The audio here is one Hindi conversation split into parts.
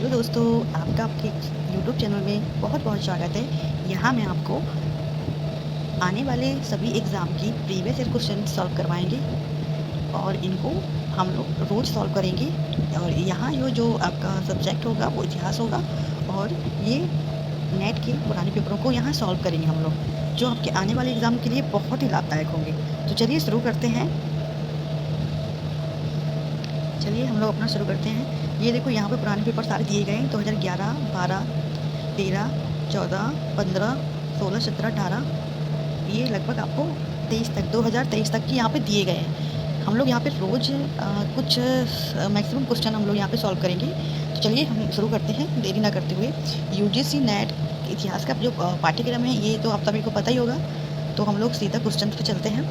हेलो दोस्तों, आपका आपके यूट्यूब चैनल में बहुत बहुत स्वागत है। यहाँ मैं आपको आने वाले सभी एग्ज़ाम की प्रीवियस ईयर क्वेश्चन सॉल्व करवाएंगे और इनको हम लोग रोज़ सॉल्व करेंगे। और यहाँ जो आपका सब्जेक्ट होगा वो इतिहास होगा और ये नेट के पुराने पेपरों को यहाँ सॉल्व करेंगे हम लोग, जो आपके आने वाले एग्ज़ाम के लिए बहुत ही लाभदायक होंगे। तो चलिए शुरू करते हैं। चलिए हम लोग अपना शुरू करते हैं। ये देखो, यहाँ पे पुराने पेपर सारे दिए गए हैं 2011, 12, 13, 14, 15, 16, 17, 18। ये लगभग आपको 23 तक 2023 तक की यहाँ पे दिए गए हैं। हम लोग यहाँ पे रोज़ कुछ मैक्सिमम क्वेश्चन हम लोग यहाँ पे सॉल्व करेंगे। तो चलिए हम शुरू करते हैं देरी ना करते हुए। यूजीसी नेट इतिहास का जो पाठ्यक्रम है ये तो आप सभी को पता ही होगा। तो हम लोग सीधा क्वेश्चन पे चलते हैं।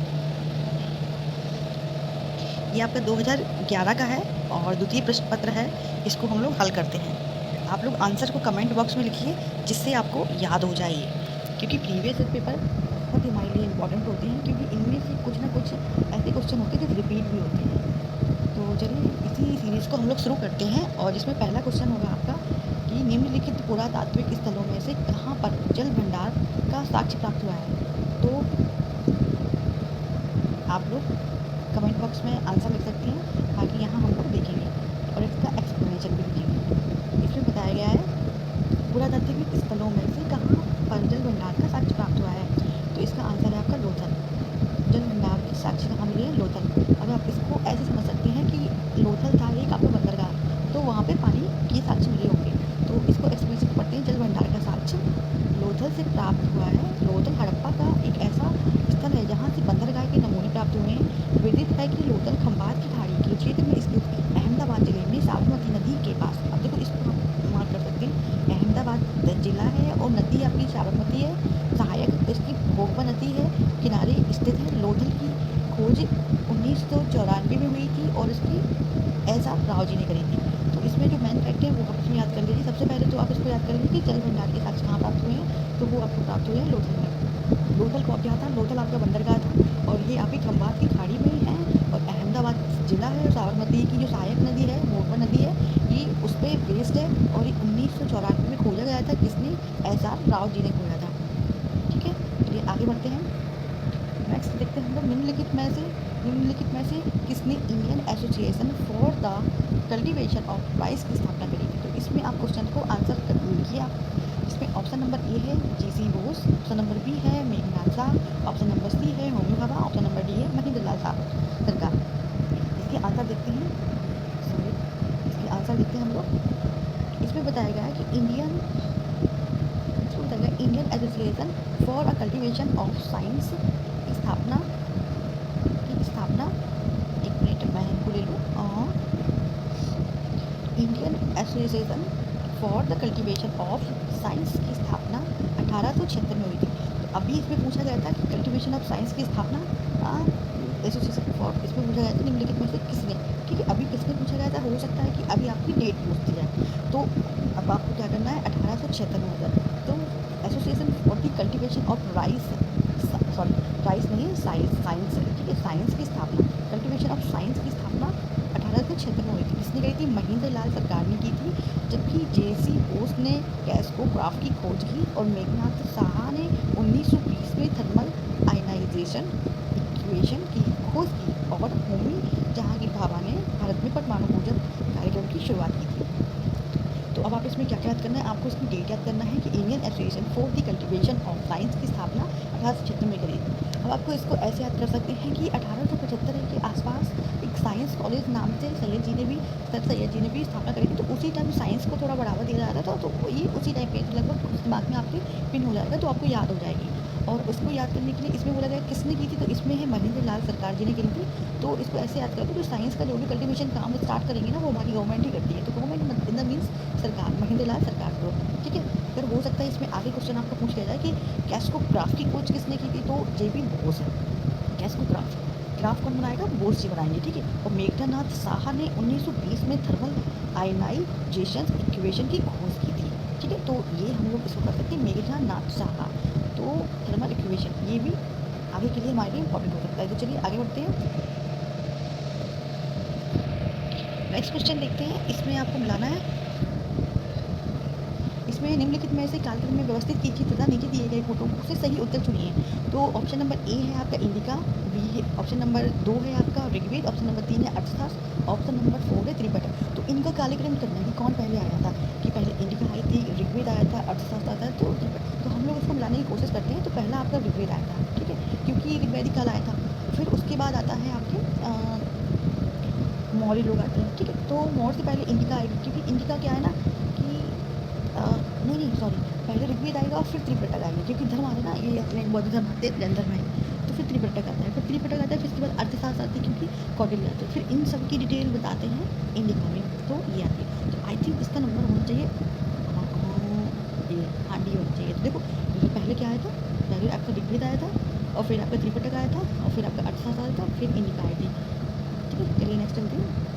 ये आपका 2011 का है और द्वितीय प्रश्न पत्र है। इसको हम लोग हल करते हैं। आप लोग आंसर को कमेंट बॉक्स में लिखिए जिससे आपको याद हो जाए, क्योंकि प्रीवियस ईयर पेपर बहुत हमारे लिए इम्पॉर्टेंट होते हैं, क्योंकि इनमें से कुछ ना कुछ ऐसे क्वेश्चन होते हैं जो रिपीट भी होते हैं। तो चलिए इसी सीरीज़ को हम लोग शुरू करते हैं। और इसमें पहला क्वेश्चन होगा आपका कि निम्नलिखित पुरातात्विक स्थलों में से कहाँ पर जल भंडार का साक्ष्य प्राप्त हुआ है। तो आप लोग कमेंट बॉक्स में आंसर लिख सकती हैं, ताकि यहाँ हम लोग देखेंगे और इसका एक्सप्लेनेशन भी लिखेंगे। इसमें बताया गया है पुरातात्विक स्थलों में से कहाँ पर जल भंडार का साक्ष्य प्राप्त हुआ है। तो इसका आंसर है आपका लोथल। जल भंडार के साक्ष्य कहाँ मिले हैं? लोथल। अब आप इसको ऐसे समझ सकते हैं कि लोथल था एक आपका बंदरगाह, तो वहाँ पे पानी के साक्ष्य मिले होंगे। तो इसको एक्सप्लेनेशन पढ़ते हैं। जल भंडार का साक्ष्य लोथल से प्राप्त हुआ है। लोथल हड़प्पा का एक ऐसा स्थल है जहाँ से बंदरगाह के नमूने प्राप्त हुए हैं। विदित है कि लोथल खंबात की खाड़ी के क्षेत्र में स्थित अहमदाबाद जिले में साबरमती नदी के पास, अब देखो इसको हम मार्क कर सकते हैं। अहमदाबाद जिला है और नदी आपकी साबरमती है, सहायक इसकी भोगवा नदी है, किनारे स्थित है। लोथल की खोज 1994 में हुई थी और इसकी एहसास राव जी ने करी थी। तो इसमें जो मेन फैक्ट है वो आप इसमें याद कर लीजिए। सबसे पहले तो आप इसको याद करेंगे कि जल भंडार के साक्ष्य कहाँ प्राप्त हुए हैं, तो वो आपको प्राप्त हुए हैं लोथल में। लोथल को क्या था? लोथल आपका बंदरगाह था और ये आपकी खंबात की खाड़ी में है और अहमदाबाद जिला है। और साबरमती की जो सहायक नदी है, भोगवा नदी है, ये उस पर बेस्ड है। और ये 1994 में खोजा गया था। किसने? एहसास राव जी ने खोजा था। ठीक है, चलिए आगे बढ़ते हैं। नेक्स्ट देखते हैं हम लोग निम्नलिखित में से किसने Indian association for the cultivation of rice की स्थापना करी थी। तो इसमें आप क्वेश्चन को आंसर लिखिए आप। इसमें ऑप्शन नंबर ए है G C Bose, option number B है Meghnath Saha, option number C है Homi Bhabha, option number D है महेंद्र लाल सरकार। इसके आंसर देखते हैं। इसके आंसर देखते हैं हम लोग। इसमें बताया गया है कि Indian association for a cultivation of science की स्थापना एक मिनट मैं इनको ले लूँ। Indian association for the cultivation of science की स्थापना 1876 में हुई थी। तो अभी इसमें पूछा गया था कि कल्टीवेशन ऑफ साइंस की स्थापना एसोसिएशन फॉर, इसमें पूछा गया था निम्नलिखित में से किसने। ठीक है, अभी किसने पूछा गया था? हो सकता है कि अभी आपकी डेट पूछती जाए। तो अब आपको क्या करना है? 1876 में होगा। तो association for the cultivation of rice नहीं, साइंस है। ठीक है, साइंस की स्थापना, कल्टीवेशन ऑफ साइंस की स्थापना 1876 में हुई थी। किसने करी थी? महेंद्र लाल सरकार ने की थी। जबकि जेसी बोस ने कैस्कोग्राफ की खोज की और मेघनाथ साहा ने 1920 में थर्मल आयनाइजेशन इक्वेशन की खोज की और होमी जहांगीर भाभा ने भारत में परमाणु ऊर्जा कार्यक्रम की शुरुआत की थी। तो अब आप इसमें क्या याद करना है? आपको इसकी डेट याद करना है कि Indian association for the cultivation of science की स्थापना 1876 में करी थी। अब आपको इसको ऐसे याद कर सकते हैं कि 1875 के आसपास एक साइंस कॉलेज नाम से सर सैयद जी ने भी स्थापना करी थी। तो उसी टाइम साइंस को थोड़ा बढ़ावा दिया जा रहा था। तो ये उसी टाइम पे लगभग उस दिमाग में आपके पिन हो जाएगा, तो आपको याद हो जाएगी। और उसको याद करने के लिए इसमें बोला गया किसने की थी, तो इसमें है महेंद्र लाल सरकार जी ने की थी। तो इसको ऐसे याद करके जो साइंस का जो भी कल्टीवेशन काम स्टार्ट करेंगे ना, वो हमारी गवर्नमेंट ही करती है। तो गवर्नमेंट इन द मीन्स सरकार, महेंद्र लाल सरकार को। ठीक है, फिर हो सकता है इसमें आगे क्वेश्चन आपको पूछ लिया जाए कि कैस्कोग्राफ की खोज किसने की थी, तो जेबी बोस है। कैस्कोग्राफ ग्राफ कौन बनाएगा? बोस जी बनाएंगे। ठीक है, और मेघनाथ साहा ने 1920 में थर्मल आयनाइजेशन इक्वेशन की खोज की थी। ठीक है, तो ये हम लोग इसको कर सकते हैं मेघनाथ साहा। तो थर्मल इक्वेशन ये भी आगे के लिए हमारे लिए इंपॉर्टेंट हो सकता है। तो चलिए आगे बढ़ते हैं। नेक्स्ट क्वेश्चन देखते हैं। इसमें आपको मिलाना है इसमें निम्नलिखित में से कालक्रम में व्यवस्थित कीजिए तथा नीचे दिए गए फोटो से सही उत्तर चुनिए। तो ऑप्शन नंबर ए है आपका इंडिका, बी है ऑप्शन नंबर 2 है आपका ऋग्वेद, ऑप्शन नंबर 3 है अर्थशास्त्र, ऑप्शन नंबर 4 है त्रिपिटक। तो इनका कालक्रम करना है कि कौन पहले आया था, कि पहले इंडिका आई थी, ऋग्वेद आया था, अर्थशास्त्र आया था, तो त्रिपिटक। तो हम लोग इसको मिलाने की कोशिश करते हैं। तो पहला आपका ऋग्वेद आया था, ठीक है, क्योंकि ऋग्वेदिक काल आया था। फिर उसके बाद आता है आपके मौर्य लोग आते हैं, ठीक है। तो मौर्य से पहले इंडिका आएगी, क्योंकि इंडिका क्या है ना कि नहीं नहीं सॉरी, पहले ऋग्वेद आएगा और फिर त्रिपिटक आएगा, क्योंकि धर्म आते ना, ये अपने बौद्ध धर्म आते हैं, जैन धर्म है। तो फिर त्रिपिटक आता है, फिर त्रिपिटक आता है, फिर इसके बाद अर्थशास्त्र आते हैं, क्योंकि कौटिल्य आते हैं। फिर इन सब की डिटेल बताते हैं इंडिका में, तो ये आती है। तो आई थिंक इसका नंबर होना चाहिए ये, हाँ डी होना चाहिए। तो देखो पहले क्या आया था, पहले आपका ऋग्वेद आया था, और फिर आपका त्रिपिटक आया था, और फिर आपका अर्थशास्त्र आया था, फिर इंडिका आई थी, ठीक है। चलिए नेक्स्ट चलते हैं।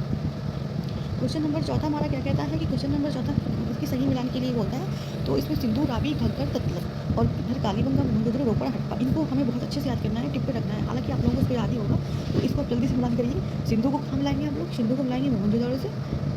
क्वेश्चन नंबर चौथा हमारा क्या कहता है कि क्वेश्चन नंबर चौथा इसकी सही मिलान के लिए बोलता है। तो इसमें सिंधु, रावी, घग्गर, ततलत और इधर कालीबंगा, मोहनजोदड़ो, रोपड़, हड़प्पा, इनको हमें बहुत अच्छे से याद करना है, टिप पे रखना है। हालांकि आप लोगों को इसको याद ही होगा, तो इसको आप जल्दी से मिलान करिए। सिंधु को कहाँ मिलाएंगे हम लोग, सिंधु को मिलाएंगे मोहनजोदड़ो से,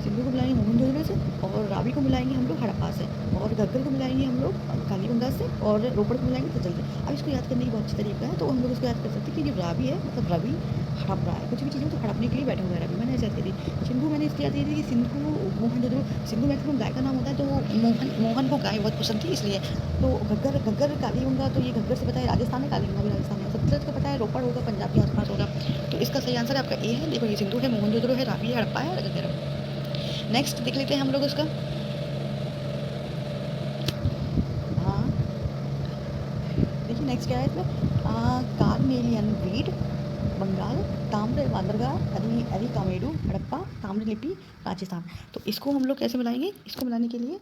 सिंधु को मिलाएंगे मोहनजोदड़ो से, और रावी को मिलाएंगे हम लोग हड़प्पा से, और घग्गर को मिलाएंगे हम लोग कालीबंगा से, और रोपड़ को मिलाएंगे ततल से। अब इसको याद करने की बहुत अच्छी तरीका है, तो हम लोग इसको याद कर सकते हैं कि जो रावी है मतलब रवि हड़प रहा है, कुछ भी चीज़ हो तो हड़पने के लिए बैठा हुआ है रवि, मैंने ऐसे याद करी। सिंधु मैंने इसलिए याद करी थी कि सिंधु मोहनजोदड़ो, सिंधु मैक्सिमम गाय का नाम होता है, तो मोहन को गाय बहुत पसंद थी इसलिए। तो घग्गर घग्गर कालीबंगा, तो ये घग्गर से पता है राजस्थान है, कालीबंगा भी राजस्थान है। सतलज का पता है रोपड़ होगा, पंजाब के आसपास होगा। तो इसका सही आंसर आपका ए है। देखो ये सिंधु है, मोहनजोदड़ो है, रावी है, हड़प्पा है और घग्गर है। नेक्स्ट देख लेते हैं हम लोग उसका। हाँ देखिए नेक्स्ट क्या है इसमें, कार्मेलियन ब्रीड, बंगाल, ताम्र बंदरगाह, अरी कामेरू, हड़प्पा, ताम्रलिपि, राजस्थान। तो इसको हम लोग कैसे मिलाएंगे, इसको मिलाने के लिए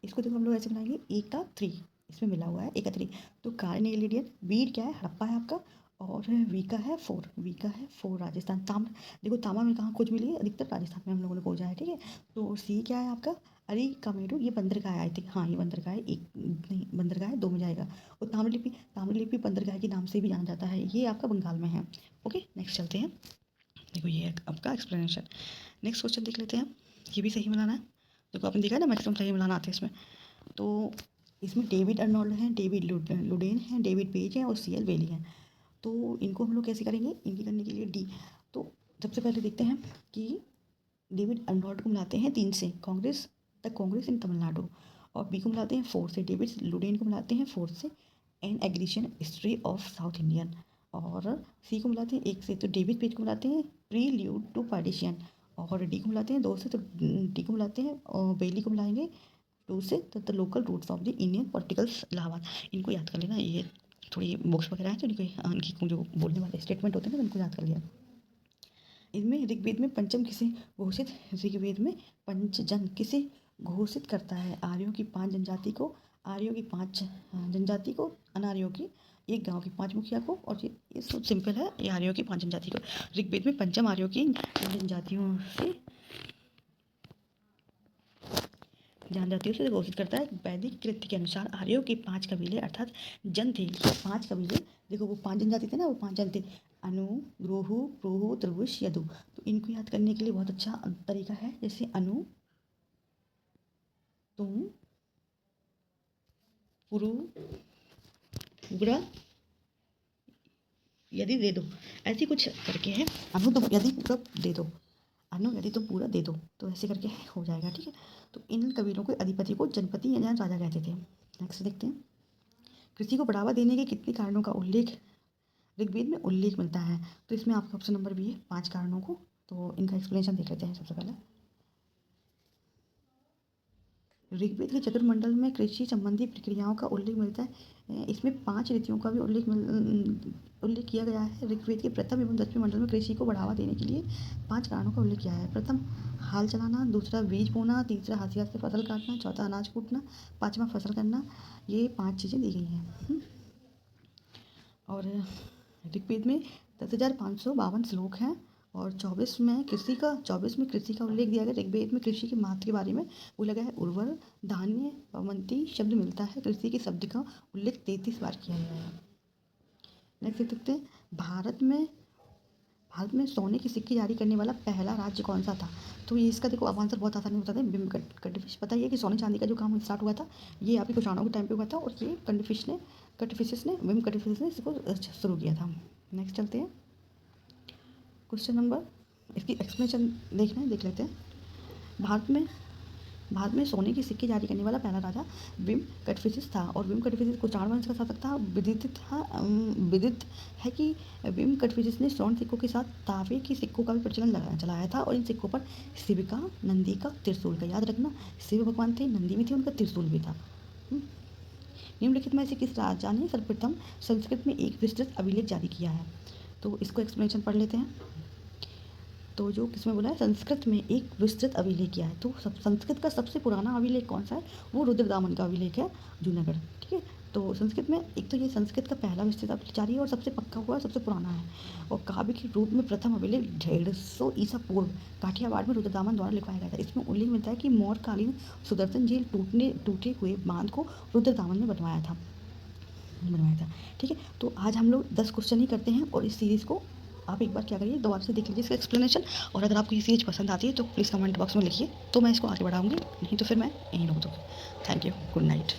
इसको देखो हम लोग ऐसे बनाएंगे, ए का 3 इसमें मिला हुआ है, ए का 3। तो कार्नेलियन बीड क्या है, हड़प्पा है आपका, और वी का है 4, वी का है 4 राजस्थान। ताम्र देखो तामा में कहाँ खोज मिली है, अधिकतर राजस्थान में हम लोगों ने खोजा है, ठीक है। तो सी क्या है आपका, अरे कामेरू, ये बंदरगाह है आई थिंक, हाँ ये बंदरगाह है, एक नहीं बंदरगाह है, 2 में जाएगा। और ताम्रलिपि, ताम्रलिपि बंदरगाह के नाम से भी जाना जाता है, ये आपका बंगाल में है। ओके नेक्स्ट चलते हैं। देखो ये है आपका एक्सप्लेनेशन। नेक्स्ट क्वेश्चन देख लेते हैं, ये भी सही मिलाना है। देखो आपने देखा है ना मैक्सिमम सही मिलाना आते हैं इसमें। तो इसमें डेविड अर्नोल्ड हैं, डेविड लुडेन हैं, डेविड पेज हैं और सीएल बेली हैं। तो इनको हम लोग कैसे करेंगे, इनकी करने के लिए डी। तो सबसे पहले देखते हैं कि डेविड अर्नोल्ड को मिलाते हैं 3 से, कांग्रेस द कांग्रेस इन तमिलनाडु, और बी को मिलाते हैं 4 से, डेविड लुडेन को मिलाते हैं 4 से, an aggression history of South Indian, और सी को मिलाते हैं 1 से, तो डेविड पेज को मिलाते हैं प्रील्यूड टू पार्टीशन, और डी को मिलाते हैं 2 से, तो डी को मिलाते हैं, और बेली को मिलाएंगे 2 से, तो the local routes of the Indian politicals Allahabad. इनको याद कर लेना, ये थोड़ी बुक्स वगैरह हैं तो इनकी जो बोलने वाले स्टेटमेंट होते हैं ना, इनको याद कर लिया। इनमें ऋग्वेद में पंचम किसे घोषित, ऋग्वेद में पंचजन किसे घोषित करता है, आर्यों की 5 जनजाति को, आर्यों की 5 जनजाति को, अनार्यों की एक गांव की 5 मुखिया को, और ये सब सिंपल है, ये आर्यों की 5 जनजाति को। ऋग्वेद में पंचम आर्यों की जनजातियों से जनजातियों से घोषित करता है। वैदिक कृत्य के अनुसार आर्यों के 5 कबीले अर्थात जन थे, ये 5 कबीले। देखो वो 5 जनजाति थे ना, वो 5 जन थे, अनु, ग्रोहु, प्रोहु, त्रिभुज, यदु। तो इनको याद करने के लिए बहुत अच्छा तरीका है, जैसे अनु, तुम, पुरु, उग्रा, यदि दे दो, ऐसी कुछ करके है। अनु तुम यदि पूरा दे दो, अनु यदि तुम पूरा दे दो, तो ऐसे करके हो जाएगा, ठीक है। तो इन कबीलों के अधिपति को जनपति या राजा कहते थे। नेक्स्ट देखते हैं, कृषि को बढ़ावा देने के कितने कारणों का उल्लेख ऋग्वेद में उल्लेख मिलता है। तो इसमें आपका ऑप्शन नंबर बी है 5 कारणों को। तो इनका एक्सप्लेनेशन देख लेते हैं सबसे पहले। ऋग्वेद के चतुर्मंडल में कृषि संबंधी प्रक्रियाओं का उल्लेख मिलता है। इसमें 5 रीतियों का भी उल्लेख किया गया है। ऋग्वेद के प्रथम एवं 10वें मंडल में कृषि को बढ़ावा देने के लिए 5 कारणों का उल्लेख किया है। प्रथम हाल चलाना, दूसरा बीज बोना, तीसरा हाथियार से फसल काटना, चौथा अनाज कूटना, 5वां फसल करना। ये 5 चीज़ें दी गई हैं। और ऋग्वेद में 10,552 श्लोक हैं, और 24 में कृषि का उल्लेख दिया गया। ऋग्वेद में कृषि के महत्व के बारे में बोला गया है। उर्वर, धान्य, पवंती शब्द मिलता है। कृषि के शब्द का उल्लेख 33 बार किया गया है। नेक्स्ट देखते हैं, भारत में सोने की सिक्के जारी करने वाला पहला राज्य कौन सा था? तो ये इसका देखो अब आंसर बहुत आसानी होता था। बिम्ब कटफिश पता ही है कि सोने चांदी का जो काम स्टार्ट हुआ था ये आपके कुषाणों के टाइम पे हुआ था, और ये बिम्ब कटफिश ने इसको शुरू किया था। नेक्स्ट चलते हैं क्वेश्चन नंबर, इसकी एक्सप्लेनेशन देखना है, देख लेते हैं। भारत में सोने के सिक्के जारी करने वाला पहला राजा विम कटफिसिस था, और विम कटफिसिस को 4 वंश का शासक था। विदित है कि विम कटफिसिस ने स्वर्ण सिक्कों के साथ तांबे के सिक्कों का भी प्रचलन चलाया था, और इन सिक्कों पर शिव का, नंदी का, त्रिशूल का, याद रखना शिव भगवान थे, नंदी भी थे, उनका त्रिशूल भी था। निम्नलिखित में से किस राजा ने सर्वप्रथम संस्कृत में एक विस्तृत अभिलेख जारी किया है? तो इसको एक्सप्लेनेशन पढ़ लेते हैं। तो जो किसमें बोला है, संस्कृत में एक विस्तृत अभिलेख किया है। तो संस्कृत का सबसे पुराना अभिलेख कौन सा है? वो रुद्रदामन का अभिलेख है, जूनागढ़। ठीक है, तो संस्कृत में एक तो ये संस्कृत का पहला विस्तृत अभिलेख जारी है और सबसे पक्का हुआ, सबसे पुराना है। और काव्य के रूप में प्रथम अभिलेख 150 ईसा पूर्व काठियावाड़ में रुद्रदामन द्वारा लिखवाया गया था। इसमें उल्लेख मिलता है कि मौर्यकालीन सुदर्शन झील टूटे हुए बांध को रुद्रदामन ने बनवाया था। ठीक है, तो आज हम लोग 10 क्वेश्चन ही करते हैं, और इस सीरीज़ को आप एक बार क्या करिए, दोबारा से देख लीजिए इसका एक्सप्लेनेशन। और अगर आपको ये सीरीज पसंद आती है तो प्लीज़ कमेंट बॉक्स में लिखिए, तो मैं इसको आगे बढ़ाऊंगी, नहीं तो फिर मैं यहीं रोक दूँगी। Thank you, good night.